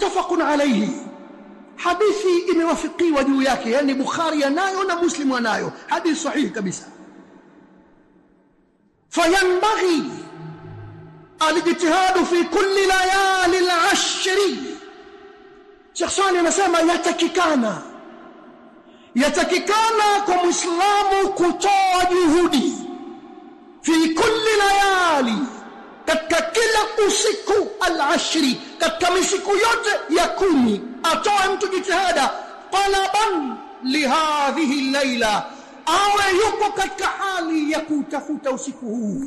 muttafaqun alayhi, hadithi imewafikiwa juu yake, yani Bukhari anayo na Muslim anayo, hadithi sahihi kabisa. Fayanbaghi alijtihadu fi kulli layali al-ashri. Sheikh Sani anasema yatakikana kwa Muislamu kutoa juhudi fi kulli layali, katika kila usiku al-ashri, katika misiku yote ya 10 atoe mtu jitihada talaban lihadhihi layla, awe yuko katika hali ya kutafuta usiku huu.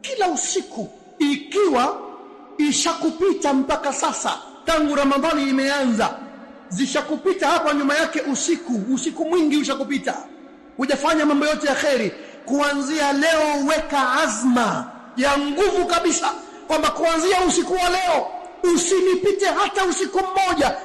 Kila usiku, ikiwa ishakupita mpaka sasa tangu Ramadhani imeanza, zishakupita hapa nyuma yake usiku mwingi ushakupita, hujafanya mambo yote ya khairi, kuanzia leo weka azma ya nguvu kabisa kwamba kuanzia usiku wa leo usinipite hata usiku mmoja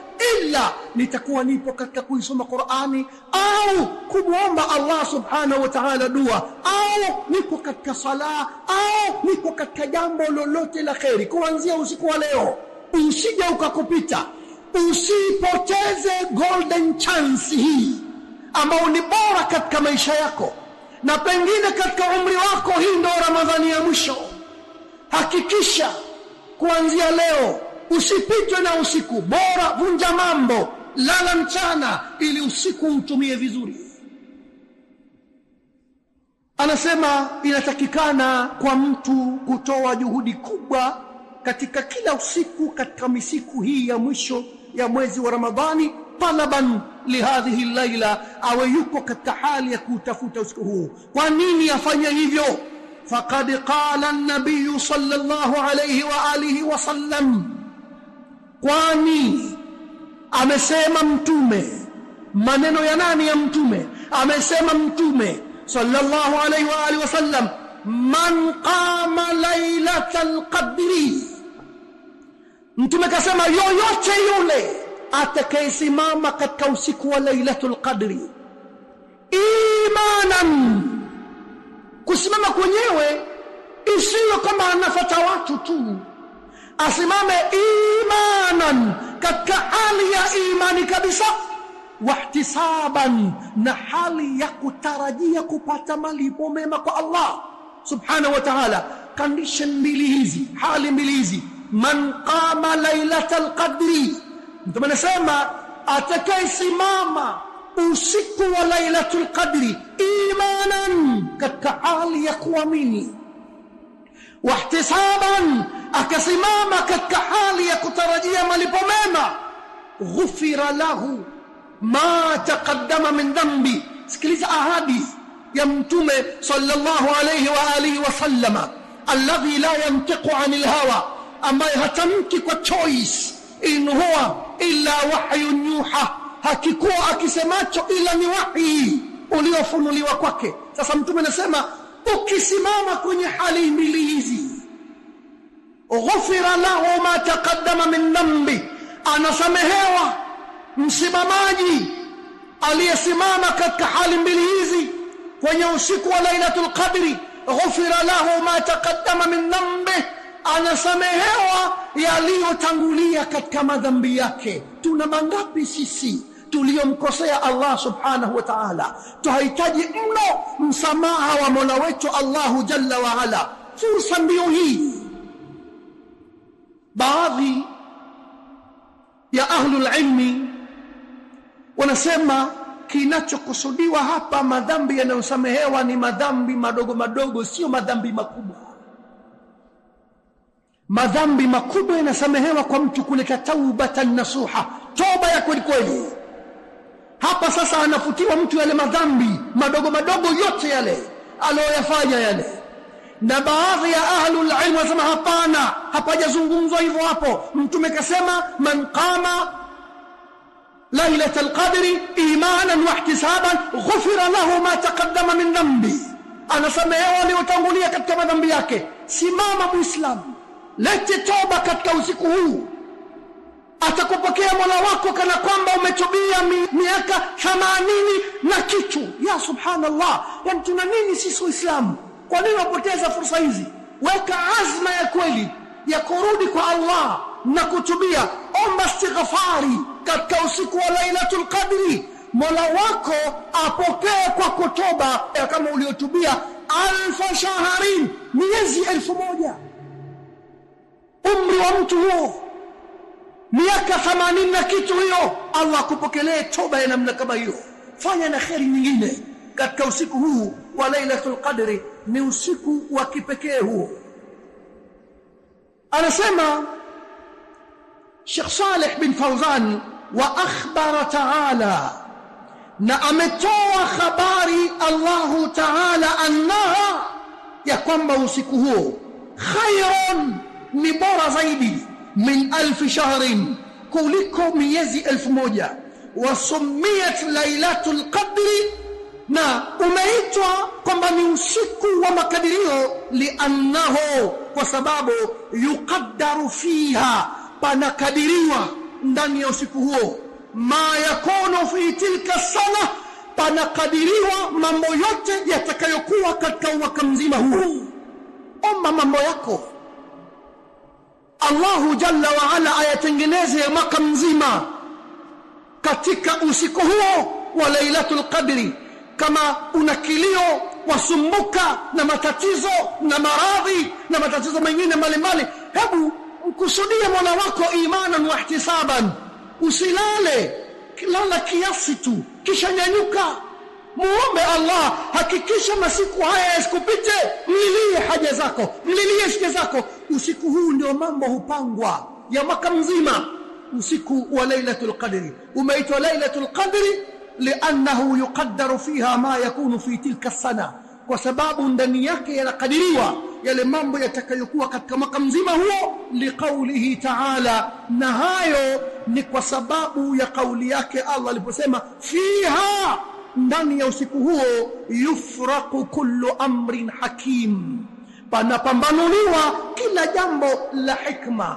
ila nitakuwa nipo katika kuisoma Qur'ani au kumuomba Allah subhanahu wa ta'ala dua, au niko katika sala, au niko katika jambo lolote la khairi. Kuanzia usiku wa leo usije ukakupita, usipoteze golden chance hii ambao ni bora katika maisha yako na pengine katika umri wako. Hii ndio Ramadhani ya mwisho. Hakikisha kuanzia leo usipitwe na usiku, bora vunja mambo, lala mchana ili usiku utumie vizuri. Anasema inatakikana kwa mtu kutoa juhudi kubwa katika kila usiku katika misiku hii ya mwisho ya mwezi wa Ramadhani, talaban lihadhihi layla, awe yuko katika hali ya kutafuta usiku huu. Kwa nini afanye hivyo? Faqad qala an-nabiy sallallahu alayhi wa alihi wa sallam, kwani amesema mtume. Maneno ya nani? Ya mtume. Amesema mtume sallallahu alayhi wa alihi wa sallam, man qama lailatal qadri, mtume kasema yoyote yule atakayesimama katika usiku wa lailatul qadri imanan, kusimama kwenyewe isiyo kama anafuata watu tu, asimame imanan, katika hali ya imani kabisa, wahtisaban, na hali ya kutarajia kupata malipo mema kwa Allah subhanahu wa ta'ala. Condition mbili hizi, hali mbili hizi, man qama lailatal qadri, mtume anasema atakayesimama usiku wa lailatul qadri imanan, katika hali ya kuamini, wahtisaban, akasimama katika hali ya kutarajia malipo mema, ghufira lahu ma taqaddama min dhanbi. Sikiliza ahadi ya mtume sallallahu alayhi wa alihi wa sallama, alladhi la yantiqu anil hawa, ambaye hatamki kwa choice, in huwa illa wahyun yuha, hakikuwa akisemacho ila ni wahi uliofunuliwa kwake. Sasa mtume anasema ukisimama kwenye hali mbili hizi, ghufira lahu ma taqaddama min dhanbi, anasamehewa msimamaji aliyesimama katika hali mbili hizi kwenye usiku wa lailatul qadri, ghufira lahu ma taqaddama min dhanbi, anasamehewa yaliyotangulia katika madhambi yake. Tuna mangapi sisi tuliyomkosea Allah subhanahu wa ta'ala? Tuhitaji mno msamaha wa Mola wetu Allahu jalla wa ala. Fursa ndio hii. Baadhi ya ahlul ilmi wanasema kinachokusudiwa hapa, madhambi yanayosamehewa ni madhambi madogo madogo, sio madhambi makubwa. Madhambi makubwa yanasamehewa kwa mtu kuleta taubatan nasuha, toba ya kweli kweli. Hapa sasa anafutiwa mtu yale madhambi madogo madogo yote yale aliyofanya yale. Na baadhi ya ahlul ilm wasema hapana, hapajazungumzwa hivyo hapo. Mtume kasema man qama lailatul qadri imanan wa ihtisaban ghufira lahu ma taqaddama min dhanbi, anasamehewa aliyotangulia katika madhambi yake. Simama muislamu, lete toba katika usiku huu, atakupokea Mola wako kana kwamba umetubia miaka 80 na kitu. Ya subhanallah, yani tuna nini sisi Waislamu? Kwa nini wapoteza fursa hizi? Weka azma ya kweli ya kurudi kwa Allah na kutubia, omba istighfari katika usiku wa Lailatul Qadri, Mola wako apokee kwa kutoba kama uliotubia 1000 shaharin, miezi 1000. Umri wa mtu huo miaka 80 na kitu hiyo, Allah akupokelee toba ya namna kama hiyo. Fanya na khairi nyingine katika usiku huu wa Lailatul Qadri, ni usiku wa kipekee huo. Anasema Sheikh Saleh bin Fawzan, wa akhbara ta'ala, na ametoa habari Allahu ta'ala annaha, ya kwamba usiku huo khairun, ni bora zaidi, min 1000 shahrin, kuliko miezi 1000. Wasumiyat Lailatul Qadri, na umeitwa kwamba ni usiku wa makadirio, liannahu, kwa sababu yuqaddaru fiha, panakadiriwa ndani ya usiku huo, ma yakunu fi tilka sana, panakadiriwa mambo yote yatakayokuwa katika mwaka mzima huu. Omba mambo yako Allahu jalla wa ala ayatengeneze mwaka mzima katika usiku huo wa Lailatul Qadri. Kama una kilio, wasumbuka na matatizo na maradhi na matatizo mengine mbalimbali, hebu mkusudie Mola wako imanan wa ihtisaban. Usilale, lala kiasi tu, kisha nyanyuka, muombe Allah. Hakikisha masiku haya yasikupite, mlilie haja zako, mlilie shida zako. Usiku huu ndio mambo hupangwa ya mwaka mzima. Usiku wa Lailatul Qadri umeitwa Lailatul Qadri liannahu yuqaddaru fiha ma yakunu fi tilka sana, kwa sababu ndani yake yanakadiriwa yale mambo yatakayokuwa katika mwaka mzima huo. Liqaulihi ta'ala, na hayo ni kwa sababu ya kauli yake Allah aliposema, fiha, ndani ya usiku huo, yufraqu kullu amrin hakim, panapambanuliwa kila jambo la hikma,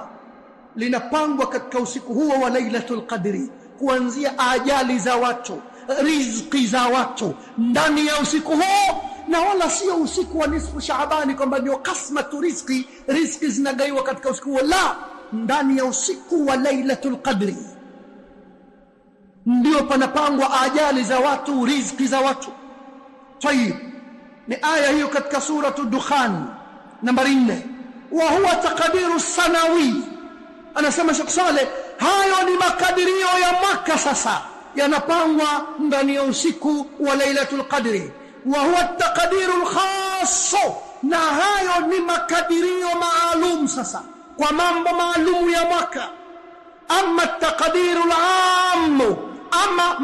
linapangwa katika usiku huo wa Lailatul Qadri, kuanzia ajali za watu, riziki za watu ndani ya usiku huo. Na wala sio usiku wa nisfu Shaabani kwamba ndio kasmatu riziki zinagaiwa katika usiku huo, la, ndani ya usiku wa Lailatul Qadri ndio panapangwa ajali za watu, riziki za watu. Tayib, ni aya hiyo katika suratu Dukhan nambari 4. Wa huwa taqdiru sanawi, anasema Sheikh Saleh, hayo ni makadirio ya mwaka sasa yanapangwa ndani ya usiku wa Lailatul Qadri. Wa huwa taqdiru al-khass, na hayo ni makadirio maalum sasa kwa mambo maalum ya mwaka. Amma taqdiru al-aam, ama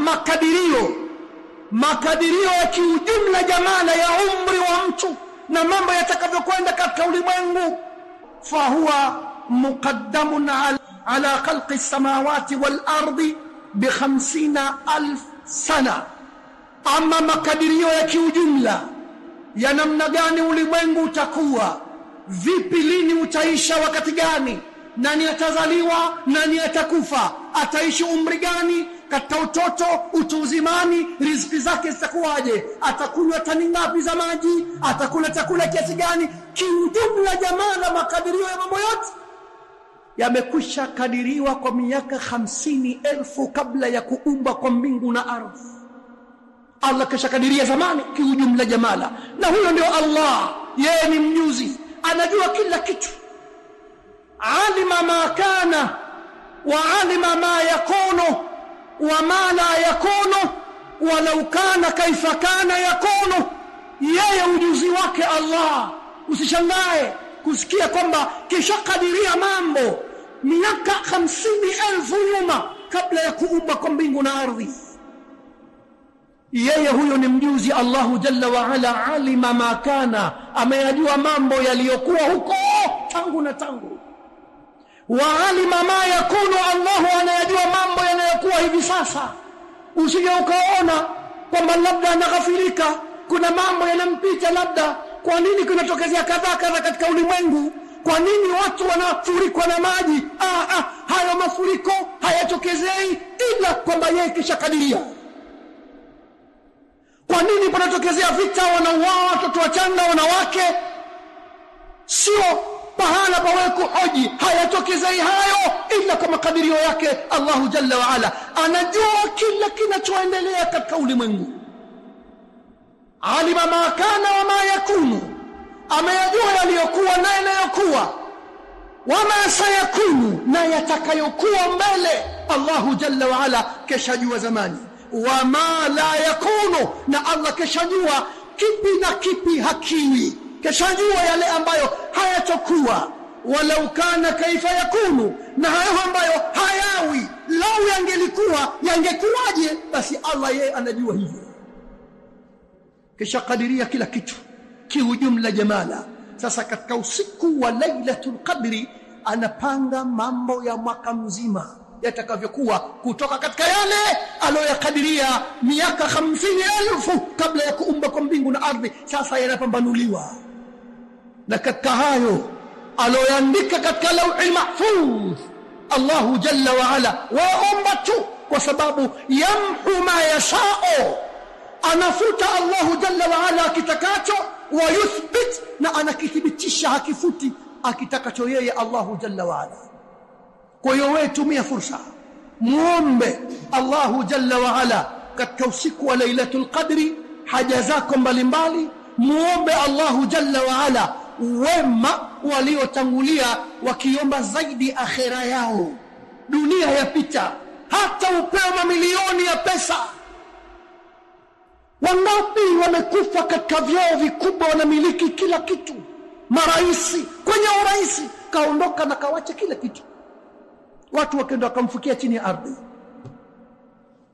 makadirio ya kiujumla jamala ya umri wa mtu na mambo yatakavyokwenda katika ulimwengu, fa huwa muqaddamun ala khalqi as-samawati wal ardi bi 50,000 sana. Ama makadirio ya kiujumla ya namna gani ulimwengu utakuwa, vipi, lini utaisha, wakati gani, nani atazaliwa, nani atakufa, ataishi umri gani, katika utoto, utu uzimani, riziki zake zitakuwaje, atakunywa tani ngapi za maji, atakula chakula kiasi gani, kiujumla jamala makadirio ya mambo yote yamekwisha kadiriwa kwa miaka 50,000 kabla ya kuumba kwa mbingu na ardhi. Allah kisha kadiria zamani kiujumla jamala, na huyo ndio Allah. Yeye ni mjuzi, anajua kila kitu. Alima ma kana wa alima ma yakunu wa ma la yakunu walau kana kaifa kana yakunu. Yeye ujuzi wake Allah. Usishangae kusikia kwamba kisha kadiria mambo miaka 50,000 nyuma kabla ya kuumba kwa mbingu na ardhi. Yeye huyo ni mjuzi. Allahu jalla wa ala alima ma kana, ameyajua mambo yaliyokuwa huko tangu na tangu. Wa alima ma yakunu, Allahu anayajua mambo yanayokuwa hivi sasa. Usije ukaona kwamba labda anaghafilika, kuna mambo yanampita, labda kwa nini kunatokezea kadhaa katika ulimwengu, kwa nini watu wanafurikwa na maji. Hayo mafuriko hayatokezei ila kwamba yeye kisha kadiria. Kwa nini panatokezea vita, wanauawa watoto wachanga, wanawake? Sio pahala pawe kuhoji, hayatokezei hayo ila kwa makadirio yake Allahu Jalla wa Ala. Anajua kila kinachoendelea katika ulimwengu. Alima ma kana wa ma yakunu, ameyajua yaliyokuwa na yanayokuwa, wama sayakunu, na yatakayokuwa mbele. Allahu Jalla wa Ala keshajua zamani. Wama la yakunu, na Allah keshajua kipi na kipi hakiwi, keshajua yale ambayo hayatokuwa. Walau kana kaifa yakunu, na hayo ambayo hayawi lau yangelikuwa yangekuwaje, basi Allah yeye anajua hivyo. Kisha kadiria kila kitu kiujumla jamala. Sasa katika usiku wa Lailatul Qadri anapanga mambo ya mwaka mzima yatakavyokuwa, kutoka katika yale aliyokadiria miaka 50,000 kabla ya kuumba kwa mbingu na ardhi. Sasa yanapambanuliwa, na katika hayo aliyoandika katika Lauhul Mahfuz Allahu Jalla wa Ala, waomba tu kwa sababu yamhu ma yashao, anafuta Allahu Jalla wa Ala akitakacho, wa yuthbit, na anakithibitisha hakifuti akitakacho yeye Allahu Jalla wa Ala. Kwa hiyo wewe tumia fursa, muombe Allahu Jalla wa Ala katika usiku wa Lailatul Qadri haja zako mbalimbali. Muombe Allahu Jalla wa Ala wema waliotangulia wakiomba zaidi akhera yao. Dunia yapita, hata upewa mamilioni ya pesa. Wangapi wamekufa katika vyeo vikubwa, wanamiliki kila kitu, maraisi kwenye uraisi, kaondoka na kawacha kila kitu, watu wakaenda wakamfukia chini ya ardhi.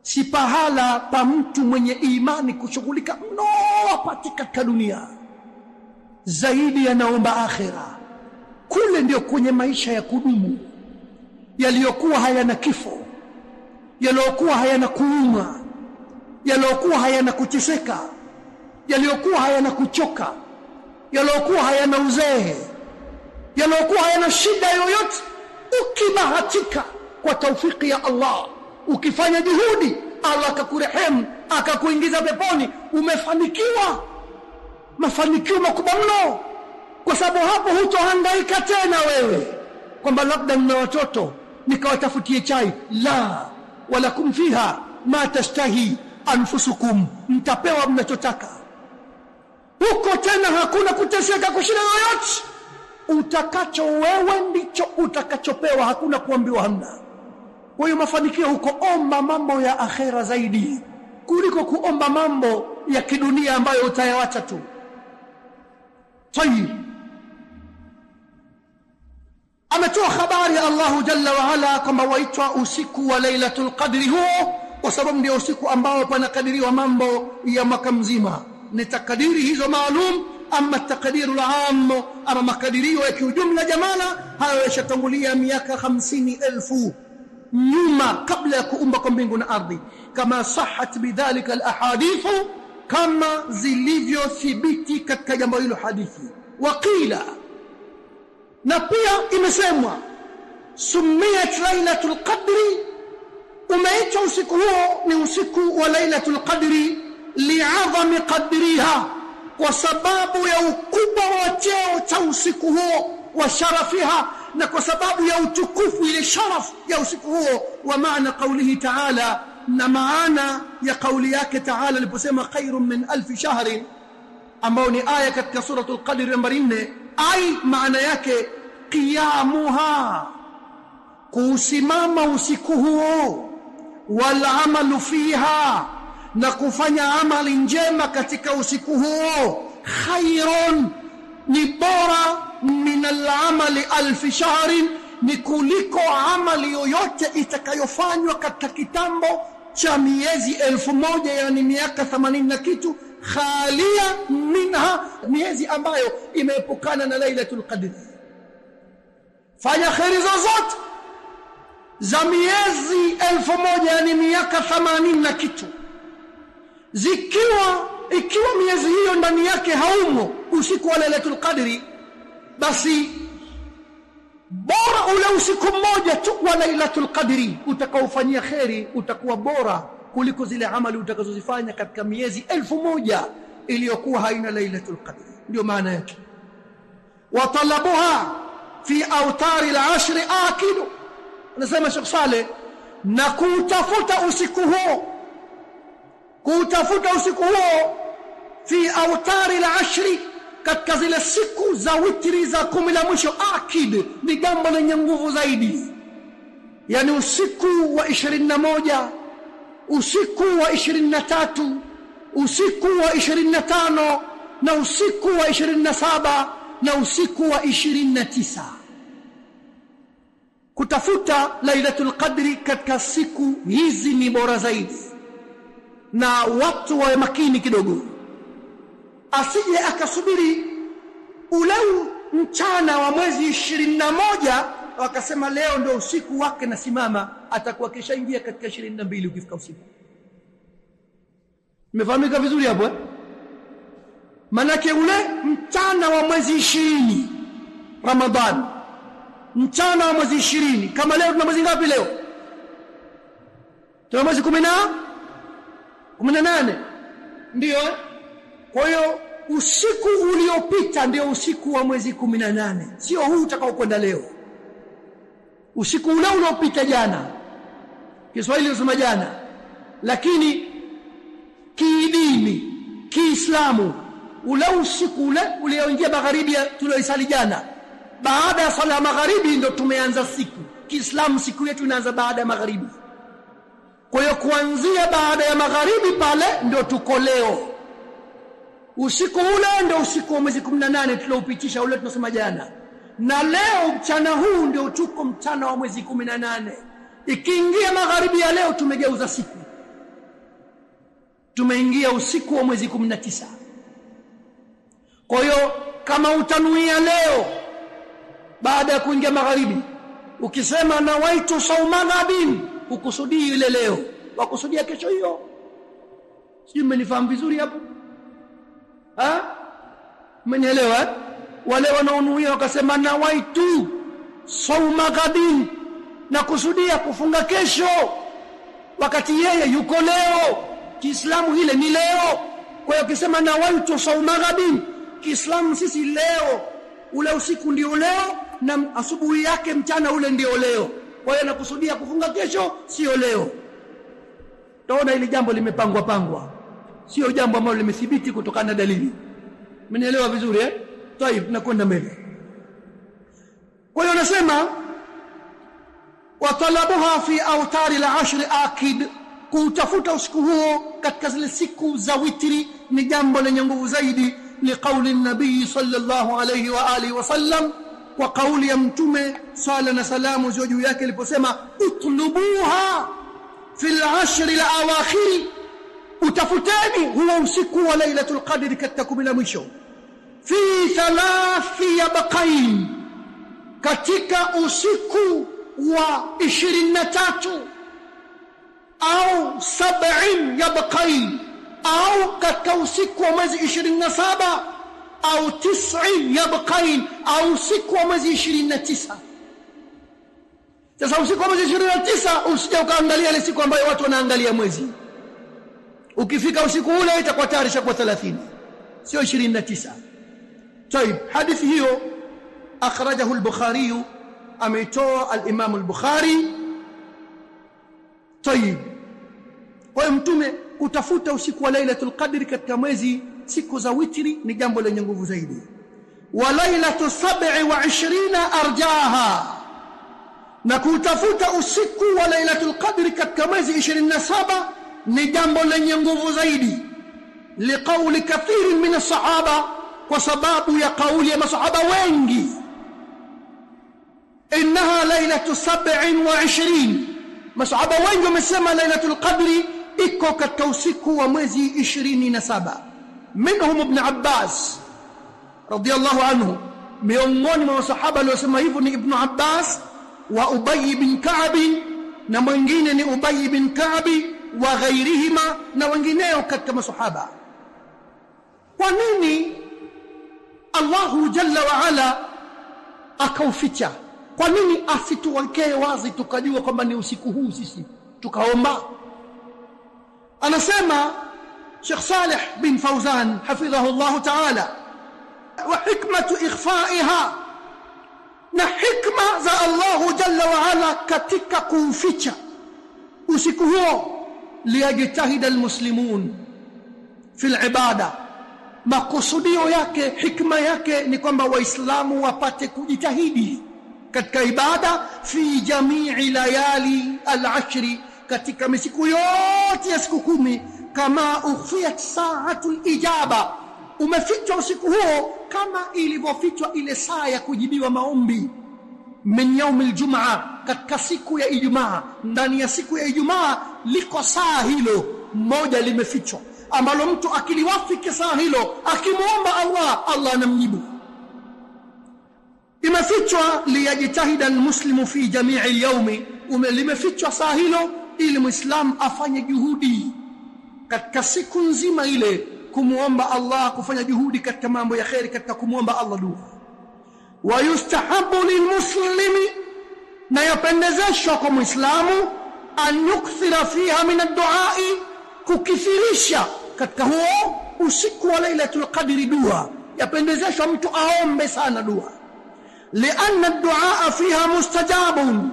Si pahala pa mtu mwenye imani kushughulika mno apati katika dunia, zaidi yanaomba akhera. Kule ndio kwenye maisha ya kudumu, yaliyokuwa hayana kifo, yaliyokuwa hayana kuuma, yaliyokuwa hayana kuteseka, yaliyokuwa hayana kuchoka, yaliyokuwa hayana uzee, yaliyokuwa hayana shida yoyote. Ukibahatika kwa taufiki ya Allah, ukifanya juhudi, Allah akakurehemu akakuingiza peponi, umefanikiwa mafanikio makubwa mno. Kwa sababu hapo hutohangaika tena wewe kwamba labda nina watoto nikawatafutie chai. La, walakum fiha ma tashtahi anfusukum, mtapewa mnachotaka huko. Tena hakuna kuteseka kushina yoyote, utakacho wewe ndicho utakachopewa, hakuna kuambiwa hamna. Kwa hiyo mafanikio huko, omba mambo ya akhera zaidi kuliko kuomba mambo ya kidunia ambayo utayawacha tu. Tayib, ametoa habari ya Allahu Jalla wa Ala kwamba waitwa usiku wa Lailatul Qadri huo kwa sababu ndio usiku ambao panakadiriwa mambo ya mwaka mzima. Ni takadiri hizo maalum, ama takadiru al-aam, ama makadirio ya kiujumla jamala, hayo yashatangulia miaka 50,000 nyuma kabla ya kuumba kwa mbingu na ardhi, kama sahat bidhalika al-ahadithu, kama zilivyothibiti katika jambo hilo hadithi. Waqila, na pia imesemwa, sumiyat Lailatul Qadri, umeitwa usiku huo ni usiku wa Lailatul Qadri li'azami qadriha, kwa sababu ya ukubwa wa cheo cha usiku huo, wa sharafiha, na kwa sababu ya utukufu ile sharaf ya usiku huo. Wa maana qawlihi ta'ala, na maana ya kauli yake Ta'ala aliposema khairun min alf shahrin, ambao ni aya katika suratul Qadr nambari 4. Ai, maana yake qiyamuha, kusimama usiku huo, wal amalu fiha, na kufanya amali njema katika usiku huo, khairun, ni bora, min al-amali alf shahrin, ni kuliko amali yoyote itakayofanywa katika kitambo cha miezi 1000, yani miaka 80 na kitu, khalia minha, miezi ambayo imeepukana na Lailatul Qadr. Fanya khairi zozote za miezi 1000, yani miaka 80 na kitu, ikiwa miezi hiyo ndani yake haumo usiku wa Lailatul Qadri, basi bora ule usiku mmoja tu wa Lailatul Qadri utakaofanyia khairi utakuwa bora kuliko zile amali utakazozifanya katika miezi 1000 iliyokuwa haina Lailatul Qadri. Ndio maana yake. Wa talabuha, fi awtari al-ashr akidu. Anasema Sheikh Saleh, na kutafuta usiku huo fi awtari al-ashr, katika zile siku za witri za 10 la mwisho, akid ni jambo lenye nguvu zaidi. Yani usiku wa 21, usiku wa 23, usiku wa 25 na usiku wa 27 na usiku wa 29. Kutafuta Lailatul Qadri katika siku hizi ni bora zaidi, na watu wawe makini kidogo, asije akasubiri ule mchana wa mwezi 21 wakasema leo ndio usiku wake na simama, atakuwa kishaingia katika 22 ukifika usiku. Imefahamika vizuri hapo? Manake ule mchana wa mwezi 20 Ramadhani, mchana wa mwezi 20, kama leo tuna mwezi ngapi leo? Tuna mwezi 18, ndio. Kwa hiyo usiku uliopita ndio usiku wa mwezi 18, sio huu utakao kwenda leo. Usiku ule uliopita jana, Kiswahili usema jana, lakini kidini Kiislamu ule usiku ule ulioingia magharibi tulioisali jana, baada ya sala magharibi ndio tumeanza siku. Kiislamu siku yetu inaanza baada ya magharibi. Kwa hiyo kuanzia baada ya magharibi pale ndio tuko leo. Usiku ule ndio usiku wa mwezi 18 tulioupitisha ule tunasema jana. Na leo mchana huu ndio tuko mchana wa mwezi 18. Ikiingia magharibi ya leo tumegeuza siku, tumeingia usiku wa mwezi 19. Kwa hiyo kama utanuia leo baada ya kuingia magharibi, ukisema nawaitu sauma ghadin, ukusudii ile leo, wakusudia kesho hiyo. Sijui mmenifahamu vizuri hapo? Mmenielewa? Wale wanaonuia wakasema nawaitu sauma ghadin, na kusudia kufunga kesho, wakati yeye yuko leo. Kiislamu ile ni leo. Kwa hiyo ukisema nawaitu sauma ghadin, Kiislamu sisi leo, ule usiku ndio leo, na asubuhi yake mchana ule ndio leo. Kwa hiyo nakusudia kufunga kesho, sio leo. Taona ile jambo limepangwa, sio jambo ambalo limethibiti kutokana na dalili. Mmenielewa vizuri eh? Tayeb, nakwenda mbele. Kwa hiyo nasema wa talabuha fi awtari al-ashr akid, kutafuta usiku huo katika zile siku za witri ni jambo lenye nguvu zaidi, liqauli nabii sallallahu alayhi wa alihi wasallam, wa kauli ya mtume sala na salamu ziwe juu yake aliposema utlubuha fil ashr al-awakhir, utafuteni huo usiku wa Lailatul Qadr katika 10 la mwisho, fi 3 yabqain, katika usiku wa 23 au 7 yabqain, au katika usiku wa mwezi 27 au 9 yabqain, au usiku wa mwezi 29. Sasa usiku wa mwezi 29 usije ukaangalia ile siku ambayo watu wanaangalia mwezi. Ukifika usiku ule itakuwa tayari shakuwa 30, sio 29. Tayeb, hadithi hiyo akhrajahu al-Bukhari, ameitoa al-Imam al-Bukhari. Tayeb, kwa mtume kutafuta usiku wa Lailatul Qadr katika mwezi siku za witri ni jambo lenye nguvu zaidi. Wa lailatu 27 arjaha, na kutafuta usiku wa Lailatul Qadr katika mwezi 27 ni jambo lenye nguvu zaidi, liqauli kathiri min as-sahaba, kwa sababu ya kauli ya masahaba wengi, innaha lailatu 27, masahaba wengi wamesema Lailatul Qadr iko katika usiku wa mwezi 27. Minhum Ibn Abbas radiyallahu anhu, miongoni mwa masahaba waliosema hivyo ni Ibn Abbas wa Ubay bin Ka'b, na mwingine ni Ubay bin Ka'b wa ghairihima, na wengineo katika masahaba. Kwa nini Allahu jalla wa ala akauficha? Kwa nini asituwekee wazi tukajua kwamba ni usiku huu sisi tukaomba? Anasema Sheikh Saleh bin Fawzan hafidhahu Allah ta'ala, wa hikmatu ikhfa'iha, na hikma za Allah jalla wa ala katika kuficha usiku huo. Liyajtahida almuslimun fil ibada, makusudio yake, hikma yake ni kwamba waislamu wapate kujitahidi katika ibada fi jamii layali al-ashri, katika misiku yote ya siku 10, kama ukhfiyat sa'atul ijaba, umefichwa usiku huo kama ilivyofichwa ile saa ya kujibiwa maombi. Min yaum al-jum'a, katika siku ya Ijumaa. Ndani ya siku ya Ijumaa liko saa hilo moja limefichwa, ambalo mtu akiliwafiki saa hilo akimuomba Allah anamjibu. Imefichwa liyajtahida almuslimu fi jamii al-yawmi, limefichwa saa hilo ili muislamu afanye juhudi katika siku nzima ile kumuomba Allah, kufanya juhudi katika mambo ya khairi, katika kumuomba Allah dua. Wa yustahabu lilmuslimi, na yapendezeshwa kwa muislamu, an yukthira fiha min ad-du'a, kukithirisha katika huo usiku wa Lailatul Qadri dua. Yapendezeshwa mtu aombe sana dua, lianna ad-du'a fiha mustajabun,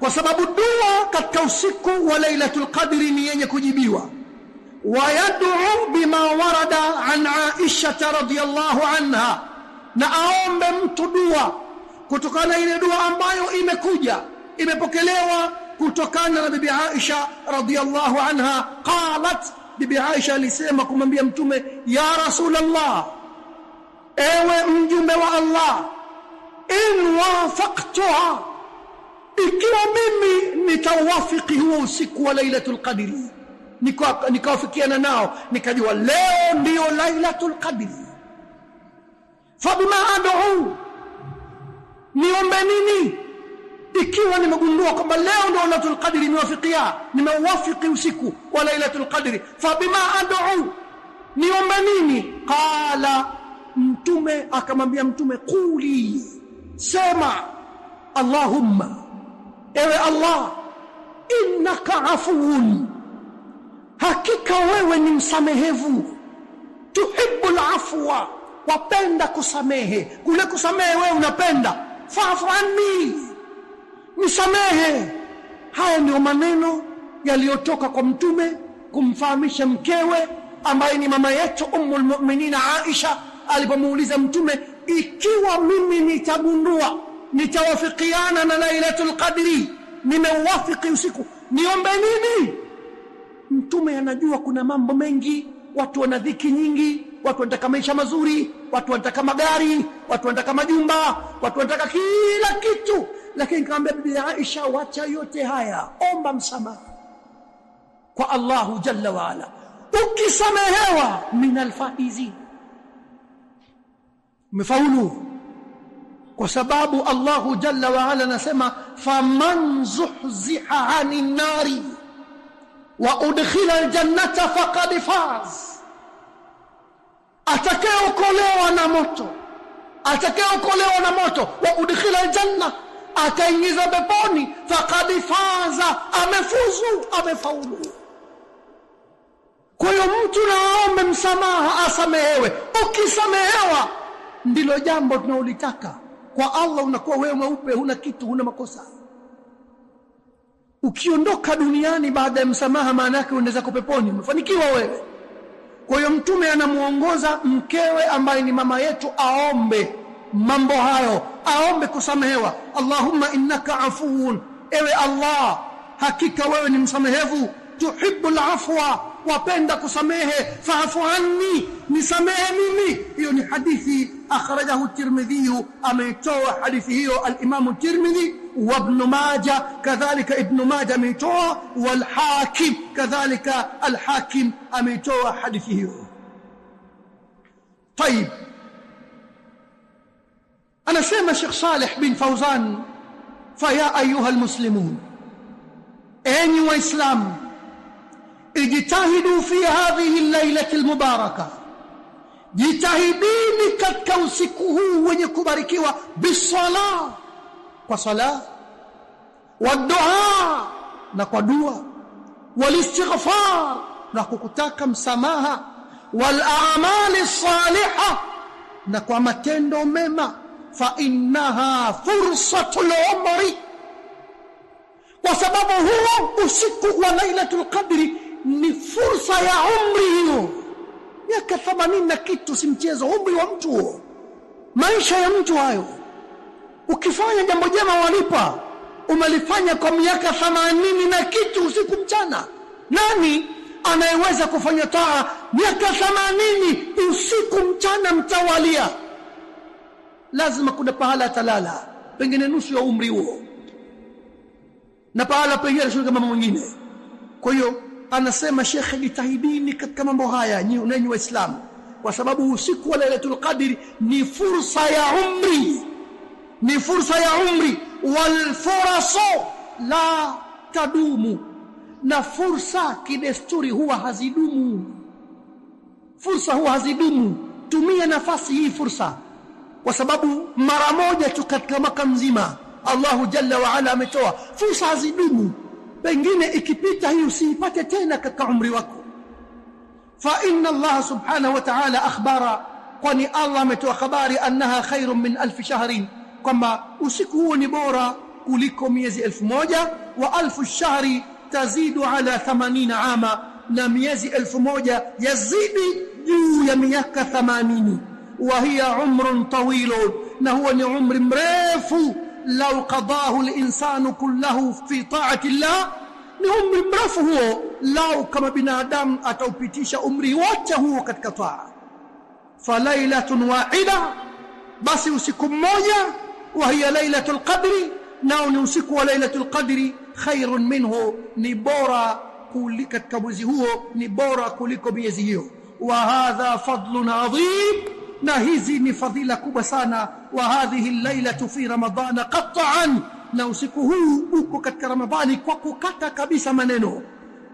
kwa sababu dua katika usiku wa Lailatul Qadri ni yenye kujibiwa. Wa yad'u bima warada an Aisha radhiyallahu anha, na aombe mtu dua kutokana na ile dua ambayo imepokelewa kutokana na bibi Aisha radhiyallahu anha. Qalat, bibi Aisha alisema kumwambia mtume, ya Rasulullah, ewe mjumbe wa Allah, in wafaqtuha, ikiwa mimi nitawafiki huo usiku wa Lailatul Qadri, nikawafikiana nao nikajua leo ndio Lailatul Qadri, fabima ad'u, niombe nini? Ikiwa nimegundua kwamba leo ndio Lailatul Qadri, nimewafiki usiku wa Lailatul Qadri, fabima ad'u, niombe nini? Qala, mtume akamwambia mtume, quli, sema, Allahumma, ewe Allah, innaka afuun, hakika wewe ni msamehevu, tuhibbul afwa, wapenda kusamehe. Kule kusamehe wewe unapenda, fa'fu anni, nisamehe. Haya ndio maneno yaliyotoka kwa mtume kumfahamisha mkewe ambaye ni mama yetu Ummul Mu'minin Aisha, alipomuuliza mtume, ikiwa mimi nitagundua nitawafikiana na Lailatul Qadri, nimewafiki usiku, niombe nini? Mtume anajua kuna mambo mengi, watu wana dhiki nyingi, watu wanataka maisha mazuri, watu wanataka magari, watu wanataka majumba, watu wanataka kila kitu. Lakini kaambia bibi Aisha, wacha yote haya, omba msamaha kwa Allahu jalla wa ala, ukisamehewa minal faizin, umefaulu. Kwa sababu Allahu jalla wa ala anasema, faman zuhziha 'anil nari wa udkhila aljannata faqad faz, atakayeokolewa na moto, wa udkhila aljanna, ataingizwa peponi, faqad faza, amefaulu. Kwa hiyo mtu naombe msamaha, asamehewe. Ukisamehewa ndilo jambo tunaolitaka kwa Allah, unakuwa wewe mweupe, huna kitu, huna makosa. Ukiondoka duniani baada ya msamaha, maana yake unaweza kupeponi, umefanikiwa wewe. Kwa hiyo mtume anamuongoza mkewe ambaye ni mama yetu aombe mambo hayo, aombe kusamehewa. Allahumma innaka afuun, ewe Allah, hakika wewe ni msamehevu, tuhibbul afwa, wapenda kusamehe, fa'fu anni, nisamehe mimi. Hiyo ni hadithi akhrajahu Tirmidhi, ameitoa hadithi hiyo al-Imam Tirmidhi, wa Ibn Majah kadhalika, Ibn Majah ameitoa, wal Hakim kadhalika, al-Hakim ameitoa hadithi hiyo. طيب, anasema Sheikh Saleh bin Fawzan, faya ayuha almuslimun, enyi waislamu, ijtahidu fi hadhihi al-lailati al-mubarakah, jitahidini katika usiku huu wenye kubarikiwa, bisala, kwa sala, wa dua, na kwa dua, wal istighfar, na kukutaka msamaha, wal a'mali salihah, na kwa matendo mema. fa innaha fursatul umri, kwa sababu huo usiku wa Lailatul Qadri ni fursa ya umri. Hiyo miaka 80 na kitu si mchezo, umri wa mtu huo, maisha ya mtu hayo. Ukifanya jambo jema walipa, umelifanya kwa miaka 80 na kitu usiku mchana. Nani anayeweza kufanya taa miaka 80 usiku mchana mtawalia? Lazima kuna pahala atalala, pengine nusu ya umri huo, na pahala pengine sio kama mwingine. Kwa hiyo anasema Sheikh, jitahidini katika mambo haya nyinyi Waislamu, kwa sababu usiku wa Lailatul Qadri ni fursa ya umri, ni fursa ya umri. Wal furasu la tadumu, na fursa kidesturi huwa hazidumu. Fursa huwa hazidumu. Tumia nafasi hii fursa, kwa sababu mara moja tu katika mwaka mzima Allahu Jalla wa Ala ametoa. Fursa hazidumu, pengine ikipita hii usiipate tena katika umri wako. Fa inna Allah subhanahu wa ta'ala akhbara, kwani Allah ametoa habari, annaha khairun min 1000 shahrin, kwamba usiku huo ni bora kuliko miezi 1000. Wa 1000 shahri tazidu ala 80 ama, na miezi 1000 yazidi juu ya miaka 80. Wa hiya umrun tawilun, na huwa ni umri mrefu. Law qadahu al-insanu kullahu fi ta'ati Allah, ni umri mrefu huo lau kama binadamu ataupitisha umri wote huo katika taa. Fa lailatun wahida, basi usiku mmoja, wa hiya Lailatul Qadri, nao ni usiku wa Lailatul Qadri, khairun minhu, ni bora katika mwezi huo, ni bora kuliko miezi hiyo. Wa hadha fadlun adhim, na hizi ni fadhila kubwa sana. Wa hadhihi al-lailatu fi ramadhana qat'an, na usiku huu uko katika Ramadhani kwa kukata kabisa maneno.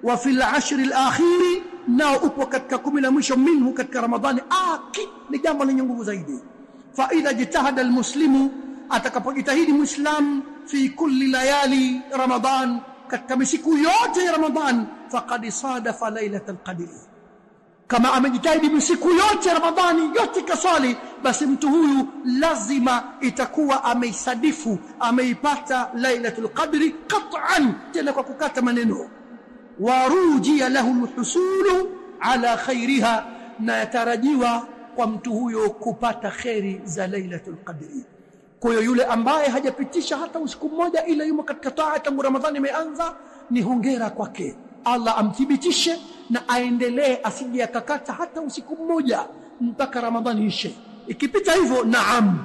Wa fil ashri al-akhiri, na upo katika 10 la mwisho minhu katika Ramadhani. Ni jambo lenye nguvu zaidi. Fa idha jitahada al-muslimu, atakapojitahidi muislam, fi kulli layali Ramadhan, katika masiku yote ya Ramadhan, faqad sadafa Lailatul Qadri. Kama amejitahidi masiku yote ya Ramadhani yote kasali, basi mtu huyu lazima itakuwa ameisadifu, ameipata Lailatul Qadri qat'an, tena kwa kukata maneno. Warujiya lahu alhusulu ala khairiha, na yatarajiwa kwa mtu huyo kupata khairi za Lailatul Qadri. Kwa hiyo yule ambaye hajapitisha hata usiku mmoja ila yumo katika taa tangu Ramadhani imeanza, ni hongera kwake. Allah amthibitishe na aendelee, asije akakata hata usiku mmoja mpaka Ramadhani ishe. Ikipita hivyo, naam,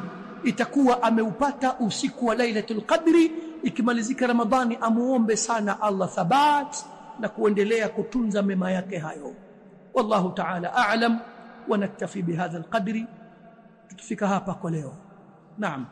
itakuwa ameupata usiku wa Lailatul Qadri. Ikimalizika Ramadhani, amuombe sana Allah thabat na kuendelea kutunza mema yake hayo. Wallahu ta'ala a'lam, wa naktafi bihadha alqadri. Tukifika hapa kwa leo. Naam.